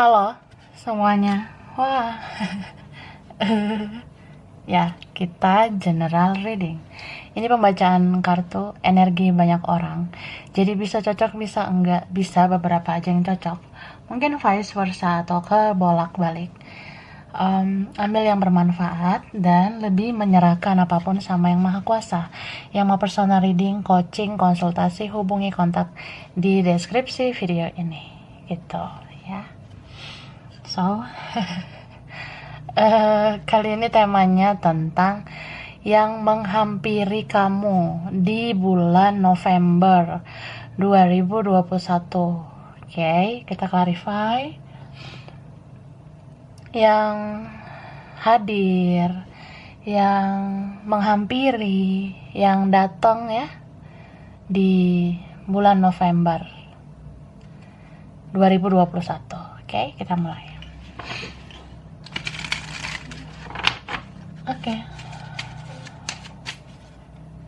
Halo semuanya. Wah. Ya, kita general reading. Ini pembacaan kartu energi banyak orang. Jadi bisa cocok, bisa enggak, bisa beberapa aja yang cocok. Mungkin vice versa atau ke bolak-balik. Ambil yang bermanfaat dan lebih menyerahkan apapun sama yang maha kuasa. Yang mau personal reading, coaching, konsultasi, hubungi kontak di deskripsi video ini. Gitu ya. So, kali ini temanya tentang yang menghampiri kamu di bulan November 2021. Oke, kita clarify. Yang hadir, yang menghampiri, yang datang ya di bulan November 2021. Oke, kita mulai. Oke.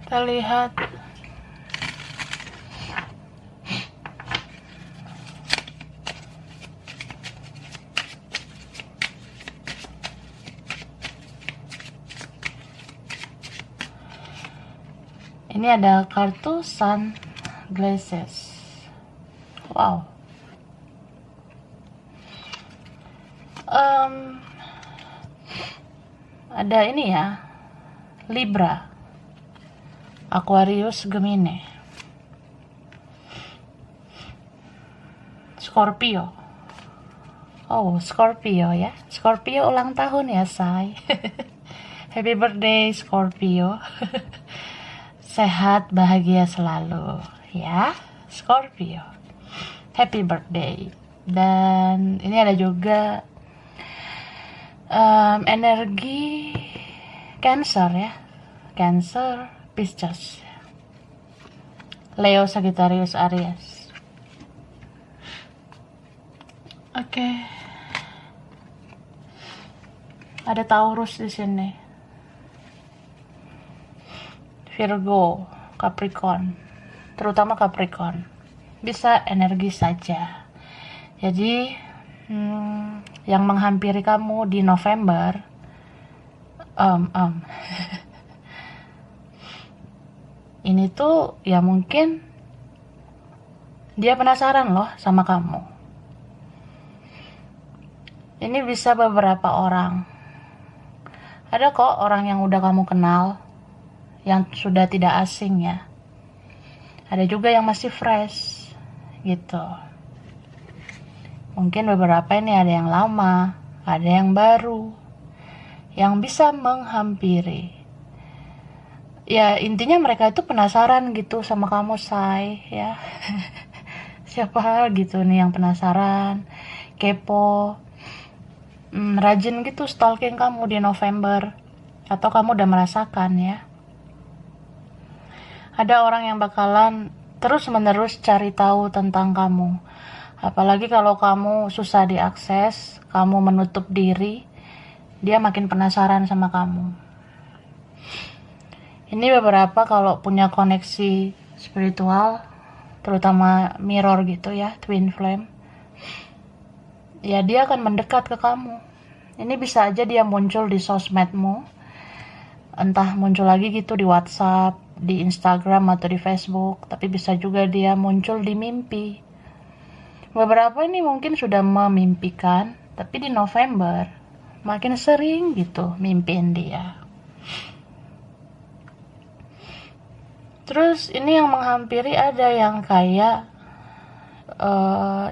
Kita lihat ini ada kartu Sun Glasses. Wow. Ada ini ya, Libra, Aquarius, Gemini, Scorpio. Oh, Scorpio ya. Scorpio ulang tahun ya, say. Happy birthday, Scorpio. Sehat, bahagia selalu ya, Scorpio. Happy birthday. Dan ini ada juga energi Cancer ya. Cancer, Pisces, Leo, Sagittarius, Aries. Oke. Ada Taurus di sini. Virgo, Capricorn. Terutama Capricorn. Bisa energi saja. Jadi yang menghampiri kamu di November ini tuh ya mungkin dia penasaran loh sama kamu. Ini bisa beberapa orang. Ada kok orang yang udah kamu kenal, yang sudah tidak asing ya. Ada juga yang masih fresh gitu. Mungkin beberapa ini ada yang lama, ada yang baru, yang bisa menghampiri. Ya intinya mereka itu penasaran gitu sama kamu, say ya. Siapa gitu nih yang penasaran, kepo, rajin gitu stalking kamu di November. Atau kamu udah merasakan ya. Ada orang yang bakalan terus menerus cari tahu tentang kamu. Apalagi kalau kamu susah diakses, kamu menutup diri, dia makin penasaran sama kamu. Ini beberapa kalau punya koneksi spiritual, terutama mirror gitu ya, twin flame, ya dia akan mendekat ke kamu. Ini bisa aja dia muncul di sosmedmu, entah muncul lagi gitu di WhatsApp, di Instagram atau di Facebook, tapi bisa juga dia muncul di mimpi. Beberapa ini mungkin sudah memimpikan, tapi di November makin sering gitu mimpiin dia. Terus ini yang menghampiri ada yang kayak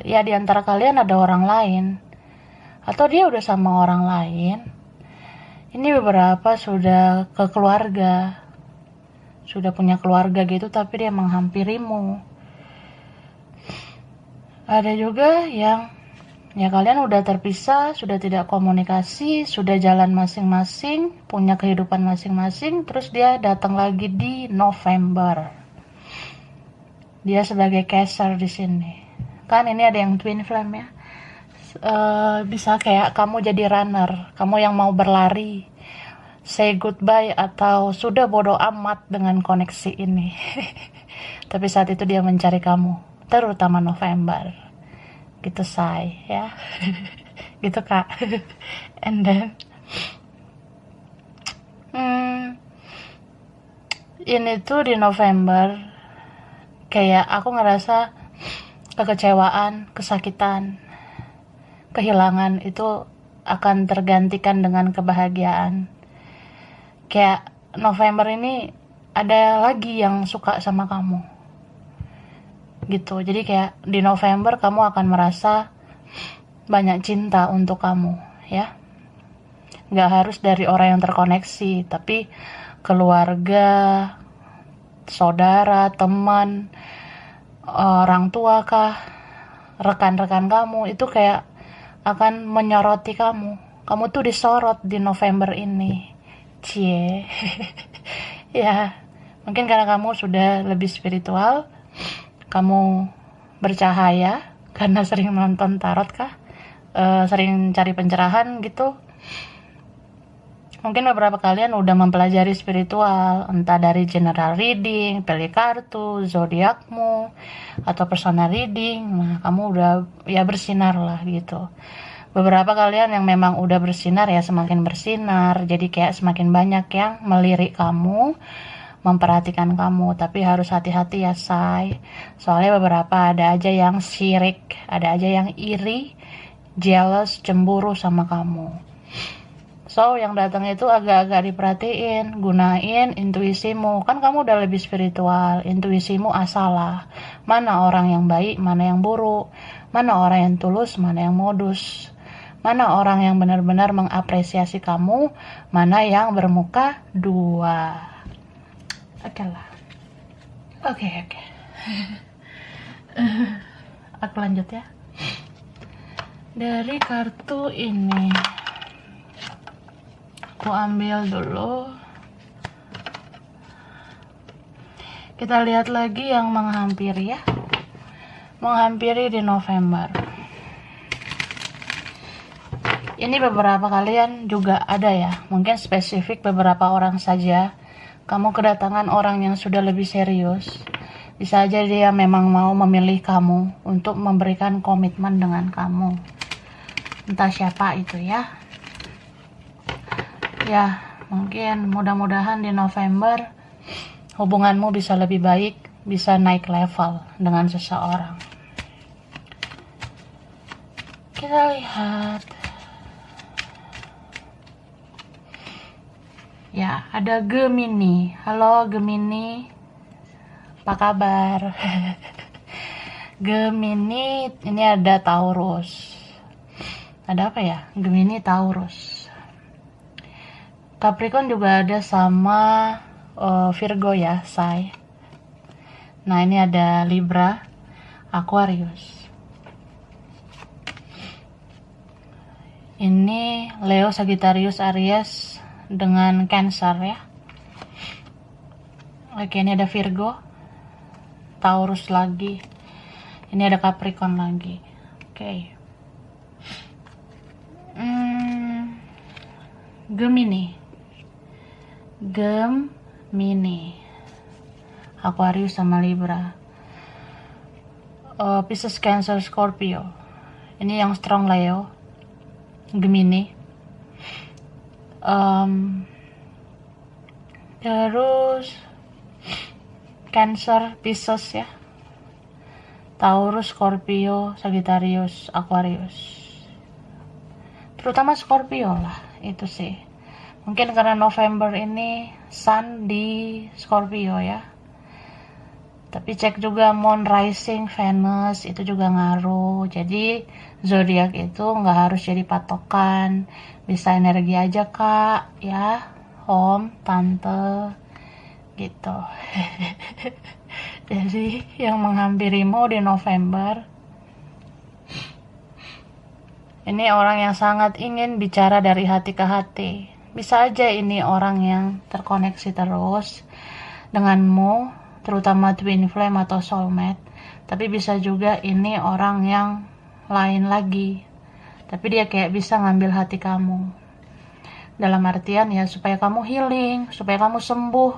ya di antara kalian ada orang lain, atau dia udah sama orang lain. Ini beberapa sudah ke keluarga, sudah punya keluarga gitu, tapi dia menghampirimu. Ada juga yang ya kalian udah terpisah, sudah tidak komunikasi, sudah jalan masing-masing, punya kehidupan masing-masing, terus dia datang lagi di November. Dia sebagai caster di sini. Kan ini ada yang twin flame ya. Bisa kayak kamu jadi runner, kamu yang mau berlari, say goodbye atau sudah bodo amat dengan koneksi ini. Tapi saat itu dia mencari kamu, terutama November. gitu say ya. Gitu kak. And then ini tuh di November kayak aku ngerasa kekecewaan, kesakitan, kehilangan itu akan tergantikan dengan kebahagiaan. Kayak November ini ada lagi yang suka sama kamu gitu. Jadi kayak di November kamu akan merasa banyak cinta untuk kamu ya. Gak harus dari orang yang terkoneksi, tapi keluarga, saudara, teman, orang tua kah, rekan-rekan kamu itu kayak akan menyoroti kamu. Kamu tuh disorot di November ini. Cie. Ya, mungkin karena kamu sudah lebih spiritual, kamu bercahaya karena sering nonton tarot kah, sering cari pencerahan gitu. Mungkin beberapa kalian udah mempelajari spiritual, entah dari general reading, pilih kartu, zodiakmu, atau personal reading. Nah, kamu udah ya bersinar lah gitu. Beberapa kalian yang memang udah bersinar ya semakin bersinar, jadi kayak semakin banyak yang melirik kamu, memperhatikan kamu. Tapi harus hati-hati ya say, soalnya beberapa ada aja yang syirik, ada aja yang iri, jealous, cemburu sama kamu. So, yang datang itu agak-agak diperhatiin, gunain intuisimu. Kan kamu udah lebih spiritual, intuisimu asalah. Mana orang yang baik, mana yang buruk. Mana orang yang tulus, mana yang modus. Mana orang yang benar-benar mengapresiasi kamu, mana yang bermuka dua. Oke lah. Oke. Aku lanjut ya. Dari kartu ini aku ambil dulu. Kita lihat lagi yang menghampiri ya. Menghampiri di November. Ini beberapa kalian juga ada ya. Mungkin spesifik beberapa orang saja. Kamu kedatangan orang yang sudah lebih serius. Bisa aja dia memang mau memilih kamu untuk memberikan komitmen dengan kamu. Entah siapa itu ya. Ya, mungkin mudah-mudahan di November hubunganmu bisa lebih baik, bisa naik level dengan seseorang. Kita lihat. Ya, ada Gemini. Halo Gemini. Apa kabar? Gemini, ini ada Taurus. Ada apa ya? Gemini, Taurus. Capricorn juga ada sama Virgo ya, say. Nah, ini ada Libra, Aquarius. Ini Leo, Sagittarius, Aries dengan Cancer ya. Oke, ini ada Virgo, Taurus lagi. Ini ada Capricorn lagi. Oke. Gemini, Aquarius sama Libra. Pisces, Cancer, Scorpio. Ini yang strong Leo, Gemini. Terus Cancer, Pisces ya. Taurus, Scorpio, Sagittarius, Aquarius. Terutama Scorpio lah, itu sih. Mungkin karena November ini Sun di Scorpio ya. Tapi cek juga Moon, Rising, Venus itu juga ngaruh. Jadi zodiak itu nggak harus jadi patokan. Bisa energi aja kak, ya, om, tante, gitu. Jadi yang menghampirimu di November ini orang yang sangat ingin bicara dari hati ke hati. Bisa aja ini orang yang terkoneksi terus denganmu, terutama twin flame atau soulmate. Tapi bisa juga ini orang yang lain lagi. Tapi dia kayak bisa ngambil hati kamu. Dalam artian ya supaya kamu healing, supaya kamu sembuh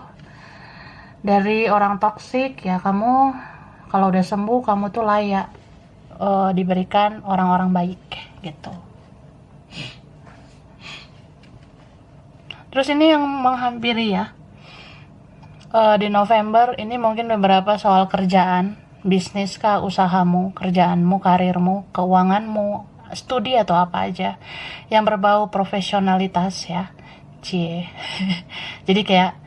dari orang toksik ya. Kamu kalau udah sembuh, kamu tuh layak diberikan orang-orang baik gitu. Terus ini yang menghampiri ya, di November ini mungkin beberapa soal kerjaan, bisnis kah, usahamu, kerjaanmu, karirmu, keuanganmu, studi atau apa aja yang berbau profesionalitas ya. Cie. Jadi kayak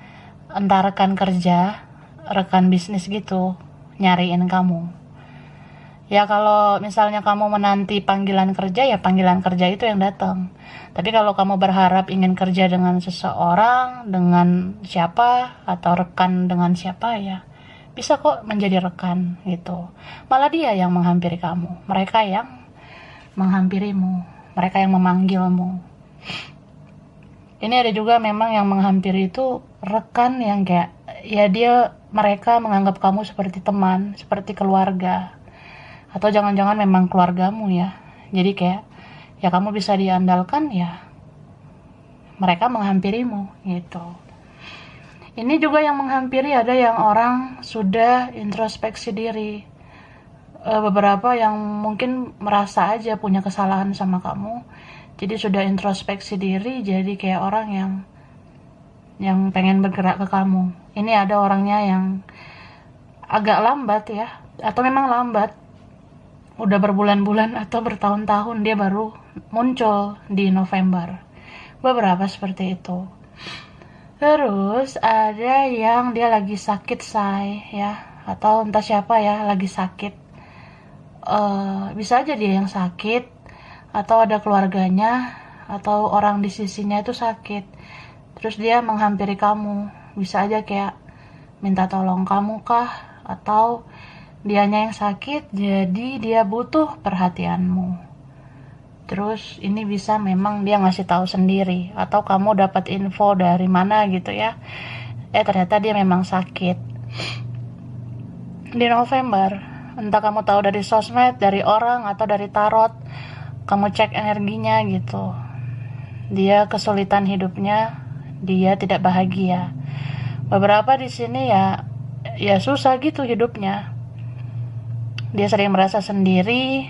entah rekan kerja, rekan bisnis gitu nyariin kamu. Ya kalau misalnya kamu menanti panggilan kerja, ya panggilan kerja itu yang datang. Tapi kalau kamu berharap ingin kerja dengan seseorang, dengan siapa, atau rekan dengan siapa, ya bisa kok menjadi rekan gitu. Malah dia yang menghampiri kamu, mereka yang menghampirimu, mereka yang memanggilmu. Ini ada juga memang yang menghampiri itu rekan yang kayak, ya mereka menganggap kamu seperti teman, seperti keluarga. Atau jangan-jangan memang keluargamu ya. Jadi kayak ya kamu bisa diandalkan, ya mereka menghampirimu gitu. Ini juga yang menghampiri ada yang orang sudah introspeksi diri. Beberapa yang mungkin merasa aja punya kesalahan sama kamu. Jadi sudah introspeksi diri, jadi kayak orang yang pengen bergerak ke kamu. Ini ada orangnya yang agak lambat ya, atau memang lambat. Udah berbulan-bulan atau bertahun-tahun dia baru muncul di November. Beberapa seperti itu. Terus ada yang dia lagi sakit ya, atau entah siapa ya lagi sakit. Bisa aja dia yang sakit, atau ada keluarganya, atau orang di sisinya itu sakit. Terus dia menghampiri kamu. Bisa aja kayak minta tolong kamu kah, atau dianya yang sakit, jadi dia butuh perhatianmu. Terus ini bisa memang dia ngasih tahu sendiri, atau kamu dapat info dari mana gitu ya. Ternyata dia memang sakit. Di November, entah kamu tahu dari sosmed, dari orang, atau dari tarot, kamu cek energinya gitu. Dia kesulitan hidupnya, dia tidak bahagia. Beberapa di sini ya susah gitu hidupnya. Dia sering merasa sendiri,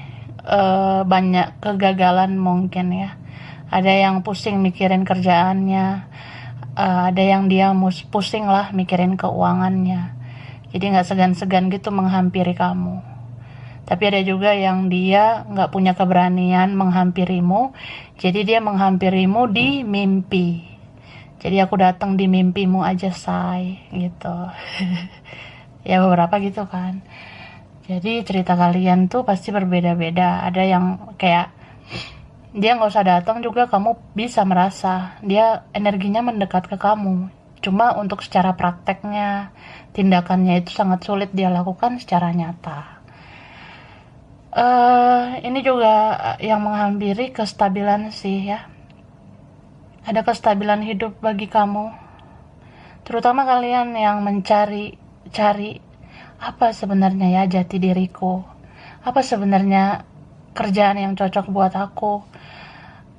banyak kegagalan mungkin ya. Ada yang pusing mikirin kerjaannya, ada yang dia pusing lah mikirin keuangannya. Jadi gak segan-segan gitu menghampiri kamu. Tapi ada juga yang dia gak punya keberanian menghampirimu, jadi dia menghampirimu di mimpi. Jadi aku datang di mimpimu aja say gitu. Ya beberapa gitu kan. Jadi cerita kalian tuh pasti berbeda-beda. Ada yang kayak dia nggak usah datang juga kamu bisa merasa dia energinya mendekat ke kamu. Cuma untuk secara prakteknya, tindakannya itu sangat sulit dia lakukan secara nyata. Ini juga yang menghampiri kestabilan sih ya. Ada kestabilan hidup bagi kamu. Terutama kalian yang cari apa sebenarnya ya jati diriku, apa sebenarnya kerjaan yang cocok buat aku,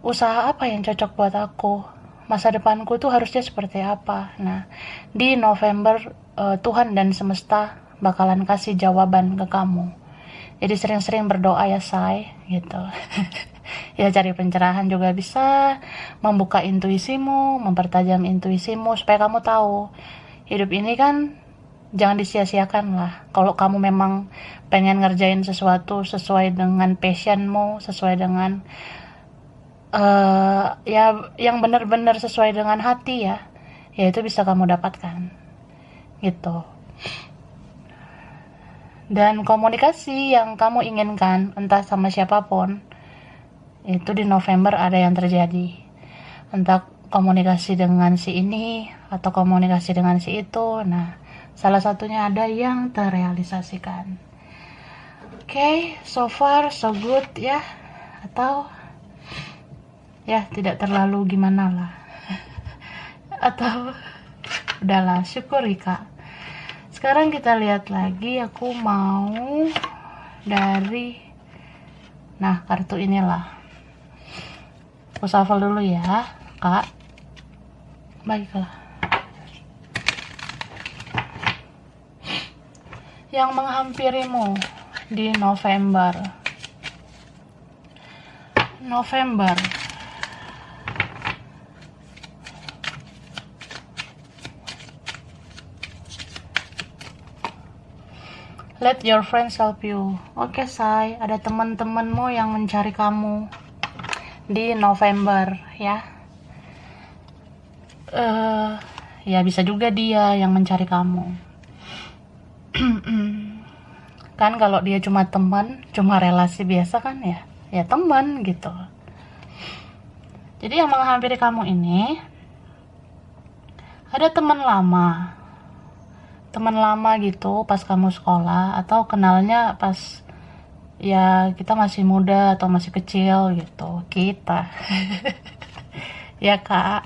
usaha apa yang cocok buat aku, masa depanku tuh harusnya seperti apa. Nah di November Tuhan dan semesta bakalan kasih jawaban ke kamu. Jadi sering-sering berdoa ya say gitu. Ya cari pencerahan juga bisa, membuka intuisimu, mempertajam intuisimu supaya kamu tahu hidup ini kan jangan disia-siakan lah. Kalau kamu memang pengen ngerjain sesuatu sesuai dengan passionmu, sesuai dengan ya yang benar-benar sesuai dengan hati ya itu bisa kamu dapatkan gitu. Dan komunikasi yang kamu inginkan entah sama siapapun itu di November ada yang terjadi. Entah komunikasi dengan si ini atau komunikasi dengan si itu. Nah salah satunya ada yang terrealisasikan. Oke, so far so good ya. Atau ya tidak terlalu gimana lah. Atau udahlah, syukuri kak. Sekarang kita lihat lagi, aku mau dari kartu inilah. Aku shuffle dulu ya kak. Baiklah. Yang menghampirimu di November. November. Let your friends help you. Oke, say, ada teman-temanmu yang mencari kamu di November, ya. Ya bisa juga dia yang mencari kamu. Kan kalau dia cuma teman, cuma relasi biasa kan ya teman gitu. Jadi yang menghampiri kamu ini ada teman lama gitu pas kamu sekolah, atau kenalnya pas ya kita masih muda atau masih kecil gitu kita. Ya kak.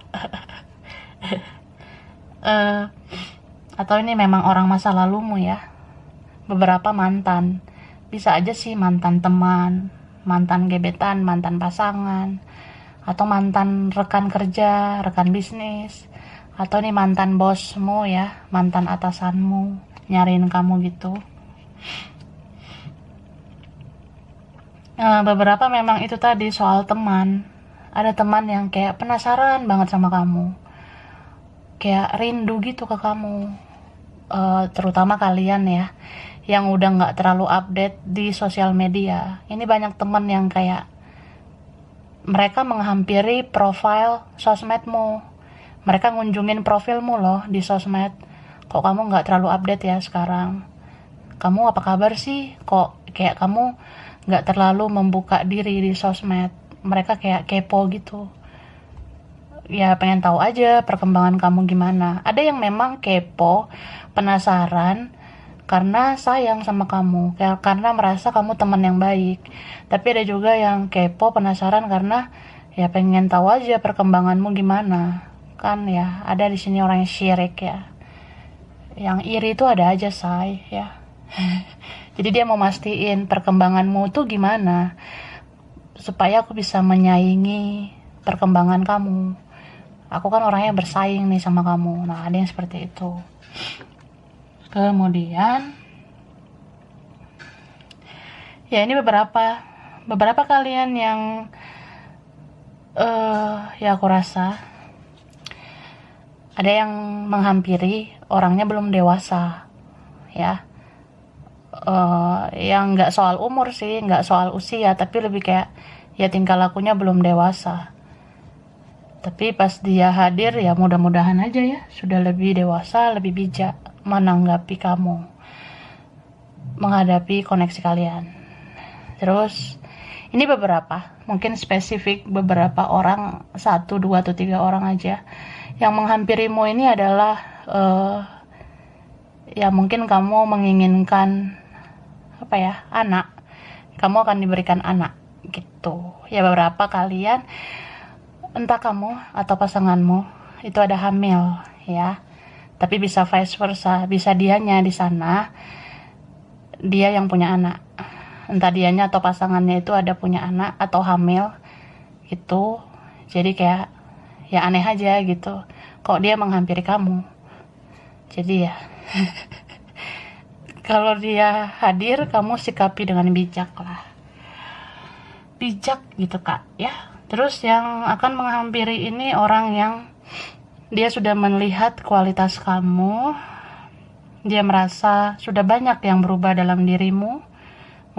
Atau ini memang orang masa lalumu ya. Beberapa mantan, bisa aja sih mantan teman, mantan gebetan, mantan pasangan, atau mantan rekan kerja, rekan bisnis, atau nih mantan bosmu ya, mantan atasanmu nyariin kamu gitu. Beberapa memang itu tadi soal teman. Ada teman yang kayak penasaran banget sama kamu, kayak rindu gitu ke kamu. Terutama kalian ya yang udah nggak terlalu update di sosial media. Ini banyak teman yang kayak mereka menghampiri profil sosmedmu, mereka ngunjungin profilmu loh di sosmed. Kok kamu nggak terlalu update ya sekarang? Kamu apa kabar sih? Kok kayak kamu nggak terlalu membuka diri di sosmed? Mereka kayak kepo gitu. Ya pengen tahu aja perkembangan kamu gimana. Ada yang memang kepo, penasaran karena sayang sama kamu, karena merasa kamu teman yang baik. Tapi ada juga yang kepo, penasaran karena ya pengen tahu aja perkembanganmu gimana. Kan ya ada di sini orang yang syirik ya. Yang iri itu ada aja, say ya. Jadi dia mau mastiin perkembanganmu tuh gimana, supaya aku bisa menyaingi perkembangan kamu. Aku kan orangnya bersaing nih sama kamu. Nah, ada yang seperti itu. Kemudian ya ini beberapa kalian yang ya aku rasa ada yang menghampiri, orangnya belum dewasa ya. Yang nggak soal umur sih, nggak soal usia, tapi lebih kayak ya tingkah lakunya belum dewasa. Tapi pas dia hadir ya mudah-mudahan aja ya sudah lebih dewasa, lebih bijak menanggapi kamu, menghadapi koneksi kalian. Terus ini beberapa, mungkin spesifik beberapa orang, 1, 2, atau 3 orang aja yang menghampirimu. Ini adalah ya mungkin kamu menginginkan apa ya, anak, kamu akan diberikan anak gitu ya. Beberapa kalian, entah kamu atau pasanganmu itu ada hamil ya, tapi bisa vice versa, bisa dianya di sana dia yang punya anak, entah dianya atau pasangannya itu ada punya anak atau hamil gitu. Jadi kayak ya aneh aja gitu kok dia menghampiri kamu. Jadi ya kalau dia hadir, kamu sikapi dengan bijak lah, bijak gitu kak ya. Terus yang akan menghampiri ini orang yang dia sudah melihat kualitas kamu, dia merasa sudah banyak yang berubah dalam dirimu.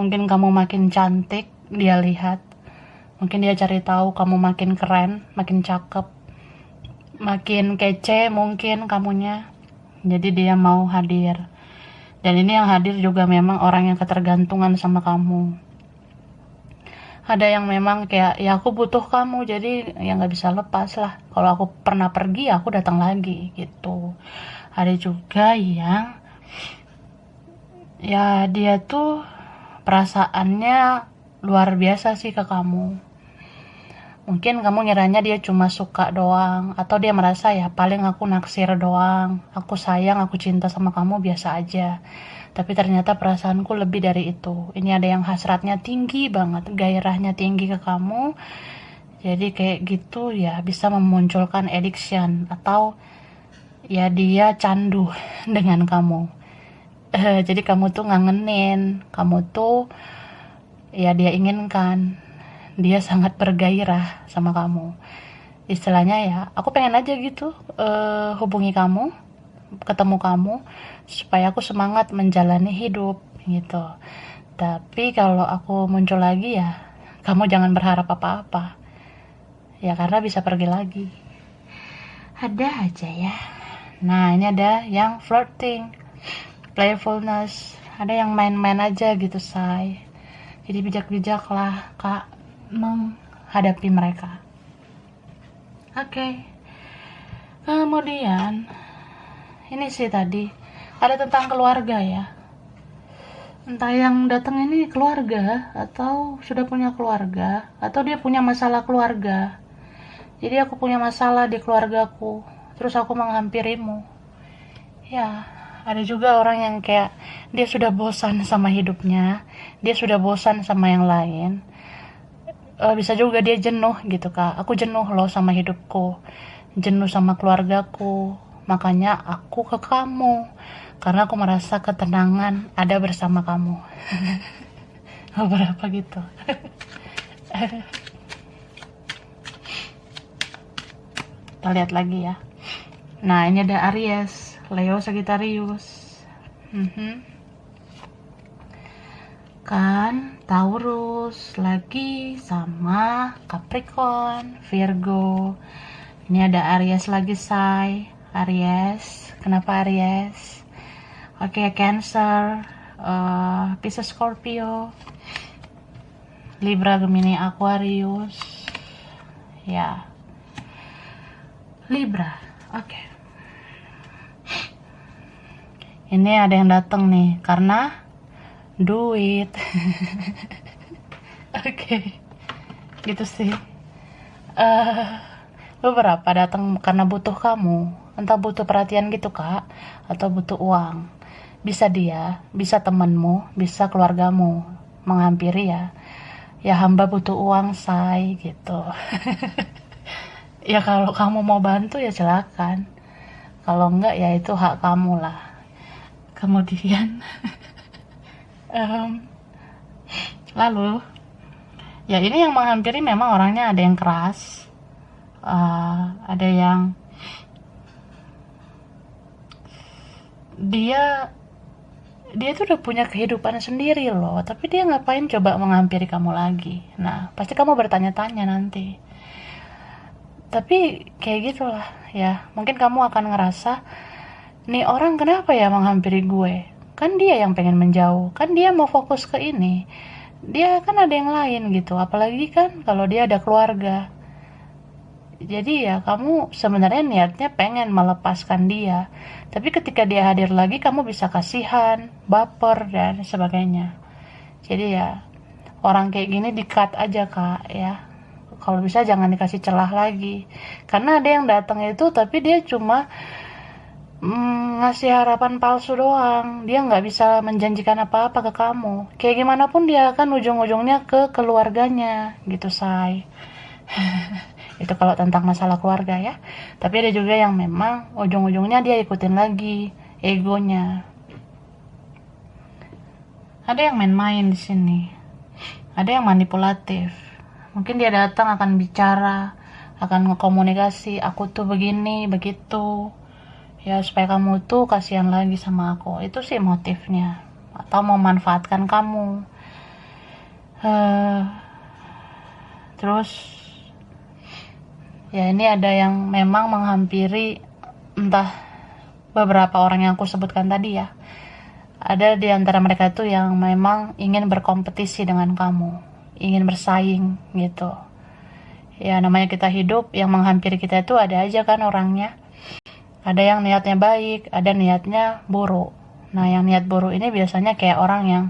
Mungkin kamu makin cantik, dia lihat. Mungkin dia cari tahu kamu makin keren, makin cakep, makin kece mungkin kamunya. Jadi dia mau hadir. Dan ini yang hadir juga memang orang yang ketergantungan sama kamu. Ada yang memang kayak ya aku butuh kamu, jadi ya nggak bisa lepas lah. Kalau aku pernah pergi, aku datang lagi gitu. Ada juga yang ya dia tuh perasaannya luar biasa sih ke kamu. Mungkin kamu ngiranya dia cuma suka doang, atau dia merasa ya paling aku naksir doang, aku sayang, aku cinta sama kamu biasa aja. Tapi ternyata perasaanku lebih dari itu. Ini ada yang hasratnya tinggi banget, gairahnya tinggi ke kamu. Jadi kayak gitu ya bisa memunculkan addiction, atau ya dia candu dengan kamu. Jadi kamu tuh ngangenin, kamu tuh ya dia inginkan. dia sangat bergairah sama kamu. Istilahnya ya, aku pengen aja gitu hubungi kamu, ketemu kamu, supaya aku semangat menjalani hidup gitu. Tapi kalau aku muncul lagi ya, kamu jangan berharap apa-apa. Ya karena bisa pergi lagi. Ada aja ya. Nah ini ada yang flirting, playfulness, ada yang main-main aja gitu say. Jadi bijak-bijak lah kak menghadapi mereka. Oke. Kemudian ini sih tadi ada tentang keluarga ya. Entah yang datang ini keluarga atau sudah punya keluarga atau dia punya masalah keluarga. Jadi aku punya masalah di keluargaku, terus aku menghampirimu. Ya, ada juga orang yang kayak dia sudah bosan sama hidupnya, dia sudah bosan sama yang lain. Bisa juga dia jenuh gitu kak. Aku jenuh loh sama hidupku, jenuh sama keluargaku, makanya aku ke kamu karena aku merasa ketenangan ada bersama kamu. Beberapa gitu. Kita lihat lagi ya. Nah ini ada Aries, Leo, Sagittarius, kan Taurus lagi sama Capricorn, Virgo. Ini ada Aries lagi say. Aries, kenapa Aries? Oke, Cancer, Pisces, Scorpio, Libra, Gemini, Aquarius. Ya, Libra. Oke. Ini ada yang datang nih karena duit. Oke. Gitu sih. Beberapa datang karena butuh kamu, entah butuh perhatian gitu kak, atau butuh uang. Bisa dia, bisa temanmu, bisa keluargamu menghampiri ya. Ya hamba butuh uang say gitu. Ya kalau kamu mau bantu ya silakan. Kalau enggak ya itu hak kamu lah. Kemudian lalu ya ini yang menghampiri memang orangnya ada yang keras, ada yang dia tuh udah punya kehidupan sendiri loh, tapi dia ngapain coba menghampiri kamu lagi. Nah pasti kamu bertanya-tanya nanti. Tapi kayak gitulah ya, mungkin kamu akan ngerasa nih orang kenapa ya menghampiri gue, kan dia yang pengen menjauh, kan dia mau fokus ke ini, dia kan ada yang lain gitu, apalagi kan kalau dia ada keluarga. Jadi ya kamu sebenarnya niatnya pengen melepaskan dia, tapi ketika dia hadir lagi kamu bisa kasihan, baper dan sebagainya. Jadi ya orang kayak gini di-cut aja kak ya, kalau bisa jangan dikasih celah lagi, karena ada yang datang itu tapi dia cuma ngasih harapan palsu doang. Dia nggak bisa menjanjikan apa-apa ke kamu. Kayak gimana pun dia akan ujung-ujungnya ke keluarganya gitu say. Itu kalau tentang masalah keluarga ya. Tapi ada juga yang memang ujung-ujungnya dia ikutin lagi egonya. Ada yang main-main di sini, ada yang manipulatif. Mungkin dia datang akan bicara, akan ngekomunikasi, aku tuh begini begitu ya, supaya kamu tuh kasihan lagi sama aku. Itu sih motifnya, atau memanfaatkan kamu. Terus ya ini ada yang memang menghampiri, entah beberapa orang yang aku sebutkan tadi ya. Ada di antara mereka tuh yang memang ingin berkompetisi dengan kamu, ingin bersaing gitu. Ya namanya kita hidup, yang menghampiri kita itu ada aja kan orangnya. Ada yang niatnya baik, ada niatnya buruk. Nah yang niat buruk ini biasanya kayak orang yang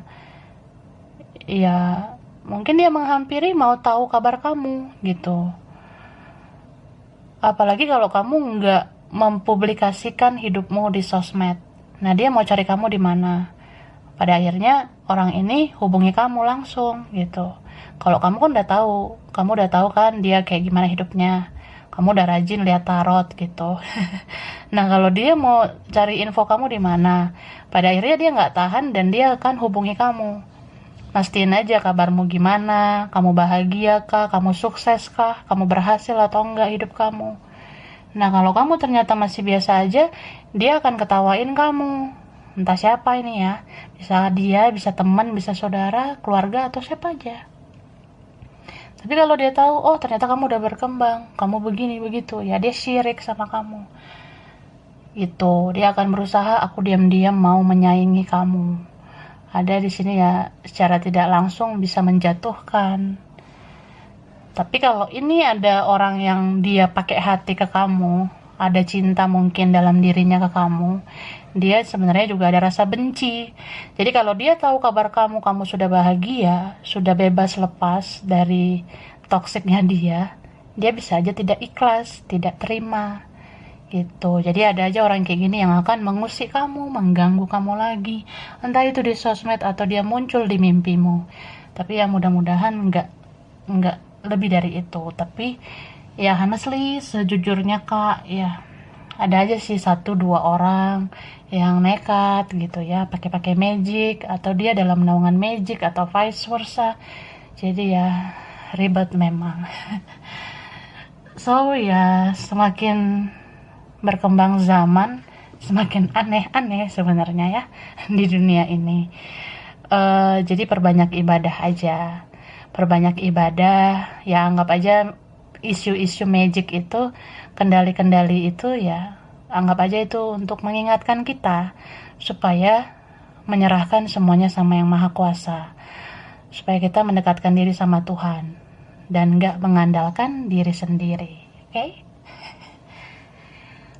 ya mungkin dia menghampiri mau tahu kabar kamu gitu. Apalagi kalau kamu nggak mempublikasikan hidupmu di sosmed. Nah dia mau cari kamu di mana. Pada akhirnya orang ini hubungi kamu langsung gitu. Kalau kamu kan udah tahu, kamu udah tahu kan dia kayak gimana hidupnya. Kamu udah rajin lihat tarot gitu. Nah kalau dia mau cari info kamu di mana, pada akhirnya dia nggak tahan dan dia akan hubungi kamu. Pastiin aja kabarmu gimana, kamu bahagia kah, kamu sukses kah, kamu berhasil atau enggak hidup kamu. Nah, kalau kamu ternyata masih biasa aja, dia akan ketawain kamu. Entah siapa ini ya. Bisa dia, bisa teman, bisa saudara, keluarga, atau siapa aja. Tapi kalau dia tahu, oh ternyata kamu udah berkembang, kamu begini, begitu, ya dia syirik sama kamu. Itu, dia akan berusaha aku diam-diam mau menyaingi kamu. Ada di sini ya secara tidak langsung bisa menjatuhkan. Tapi kalau ini ada orang yang dia pakai hati ke kamu, ada cinta mungkin dalam dirinya ke kamu, dia sebenarnya juga ada rasa benci. Jadi kalau dia tahu kabar kamu, kamu sudah bahagia, sudah bebas lepas dari toksiknya dia bisa aja tidak ikhlas, tidak terima. Gitu. Jadi ada aja orang kayak gini yang akan mengusik kamu, mengganggu kamu lagi. Entah itu di sosmed atau dia muncul di mimpimu. Tapi ya mudah-mudahan enggak lebih dari itu. Tapi ya honestly sejujurnya Kak, ya ada aja sih 1-2 orang yang nekat gitu ya, pakai magic atau dia dalam naungan magic atau vice versa. Jadi ya ribet memang. So ya semakin berkembang zaman, semakin aneh-aneh sebenarnya ya di dunia ini. Jadi perbanyak ibadah aja, perbanyak ibadah. Ya anggap aja isu-isu magic itu, kendali-kendali itu ya anggap aja itu untuk mengingatkan kita supaya menyerahkan semuanya sama Yang Maha Kuasa, supaya kita mendekatkan diri sama Tuhan dan gak mengandalkan diri sendiri. Oke?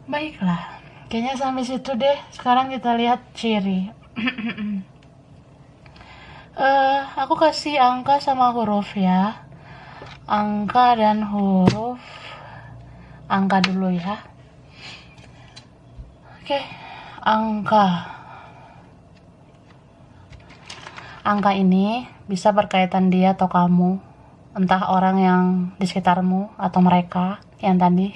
Baiklah, kayaknya sampai situ deh. Sekarang kita lihat ciri. Aku kasih angka sama huruf ya. Angka dan huruf. Angka dulu ya. Oke, angka. Angka ini bisa berkaitan dia atau kamu. Entah orang yang di sekitarmu atau mereka yang tadi.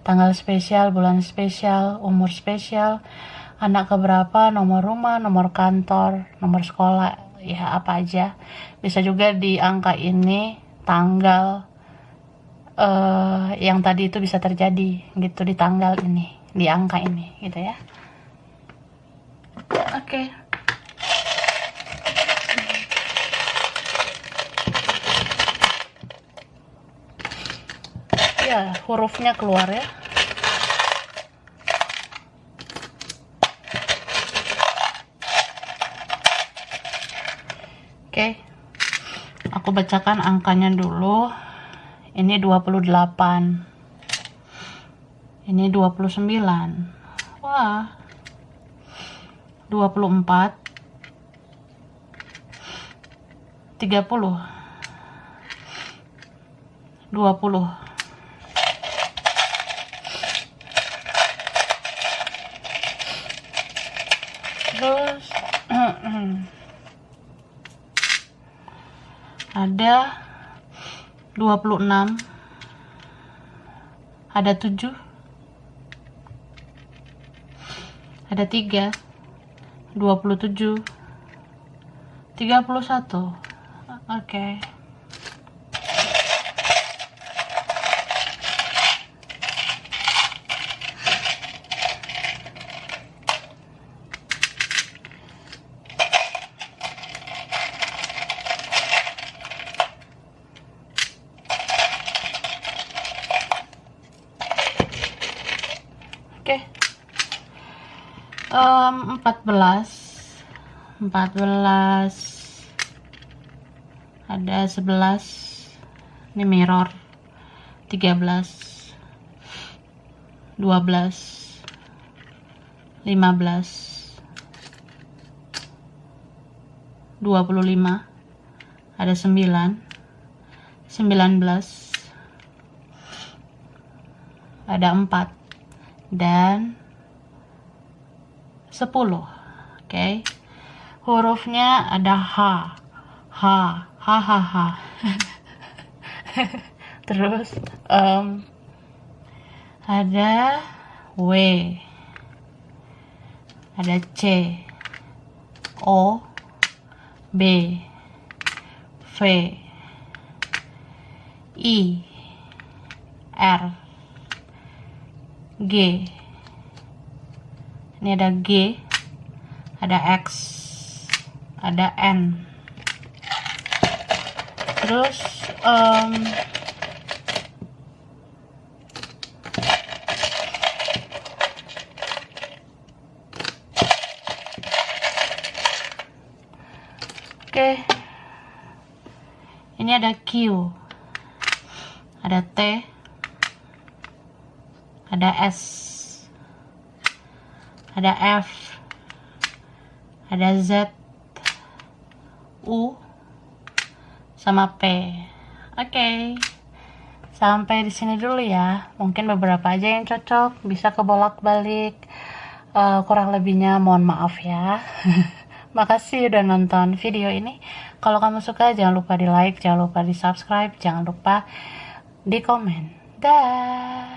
Tanggal spesial, bulan spesial, umur spesial, anak keberapa, nomor rumah, nomor kantor, nomor sekolah, ya apa aja. Bisa juga di angka ini tanggal yang tadi itu bisa terjadi gitu di tanggal ini, di angka ini gitu ya. Oke. Ya, hurufnya keluar ya. Oke. Aku bacakan angkanya dulu. Ini 28. Ini 29. Wah. 24. 30. 20. Terus ada 26, ada 7, ada 3, 27, 31. Oke. Oke. 14, ada 11, ini mirror, 13, 12, 15, 25, ada 9, 19, ada 4, dan 10. Oke. Hurufnya ada H, H, H, H, H. Terus ada W, ada C, O, B, V, I, R, G. Ini ada G, ada X, ada N. Terus oke, ini ada Q, ada T, ada S, ada F, ada Z, U, sama P. Oke, sampai di sini dulu ya. Mungkin beberapa aja yang cocok, bisa kebolak-balik. Kurang lebihnya mohon maaf ya. Makasih udah nonton video ini. Kalau kamu suka, jangan lupa di like, jangan lupa di subscribe, jangan lupa di komen. Dah.